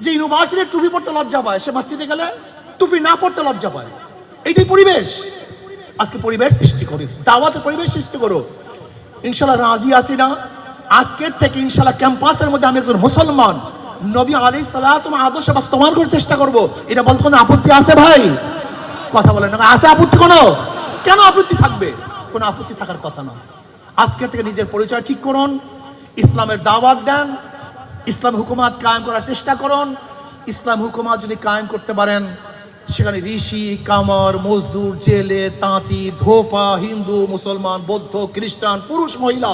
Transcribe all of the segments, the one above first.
যে ইউনিভার্সিটির টুপি পড়তে লজ্জা পায় সে মসজিদে গেলে টুপি না পড়তে লজ্জা পায়। এইটাই পরিবেশ। আজকে পরিবেশ সৃষ্টি করি, দাওয়াতের পরিবেশ সৃষ্টি করো। ইনশাল্লাহ রাজি আছি না? আজকের থেকে ইনশাল্লাহ ক্যাম্পাসের মধ্যে আমি একজন মুসলমান, নবী আলাইহিস সালাতু আদর্শ বাস্তবায়ন করার চেষ্টা করব। এটা বলতে কোনো আপত্তি আছে ভাই? কথা বলেন না, আছে আপত্তি কোনো? কেন আপত্তি থাকবে? কোনো আপত্তি থাকার কথা না। আজকের থেকে নিজের পরিচয় ঠিক করুন, ইসলামের দাওয়াত দেন, ইসলাম হুকুমাত কায়েম করার চেষ্টা করুন। ইসলাম হুকুমাত যদি কায়েম করতে পারেন, সেখানে ঋষি, কামার, মজদুর, জেলে, তাঁতি, ধোপা, হিন্দু, মুসলমান, বৌদ্ধ, খ্রিস্টান, পুরুষ, মহিলা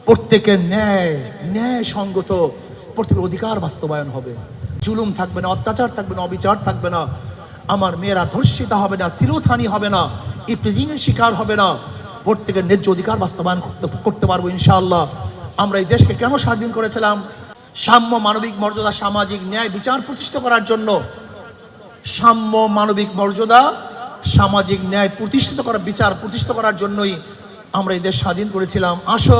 প্রত্যেকের ন্যায় সঙ্গত প্রত্যেকের অধিকার বাস্তবায়ন হবে। জুলুম থাকবে না, অত্যাচার থাকবে না, অবিচার থাকবে না। আমার মেয়েরা ধর্ষিতা হবে না, শিরোধানী হবে না, ইফটিজিংয়ের শিকার হবে না। প্রত্যেকের ন্যায্য অধিকার বাস্তবায়ন করতে পারবো ইনশাআল্লাহ। আমরা এই দেশকে কেন স্বাধীন করেছিলাম? সাম্য, মানবিক মর্যাদা, সামাজিক ন্যায় বিচার প্রতিষ্ঠা করার জন্য। সাম্য, মানবিক মর্যাদা, সামাজিক ন্যায় প্রতিষ্ঠিত করা, বিচার প্রতিষ্ঠা করার জন্যই আমরা এই দেশ স্বাধীন করেছিলাম। আসো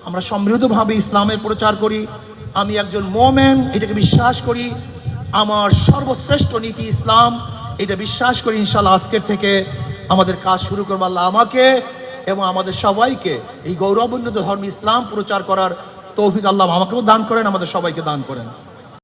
আমরা সমৃদ্ধভাবে ইসলামের প্রচার করি। আমি একজন মোমেন, এটাকে বিশ্বাস করি। আমার সর্বশ্রেষ্ঠ নীতি ইসলাম, এটা বিশ্বাস করি। ইনশাআল্লাহ আজকের থেকে আমাদের কাজ শুরু করবো। আল্লাহ আমাকে এবং আমাদের সবাইকে এই গৌরবোন্নত ধর্ম ইসলাম প্রচার করার তৌফিক আল্লাহ আমাকেও দান করেন, আমাদের সবাইকে দান করেন।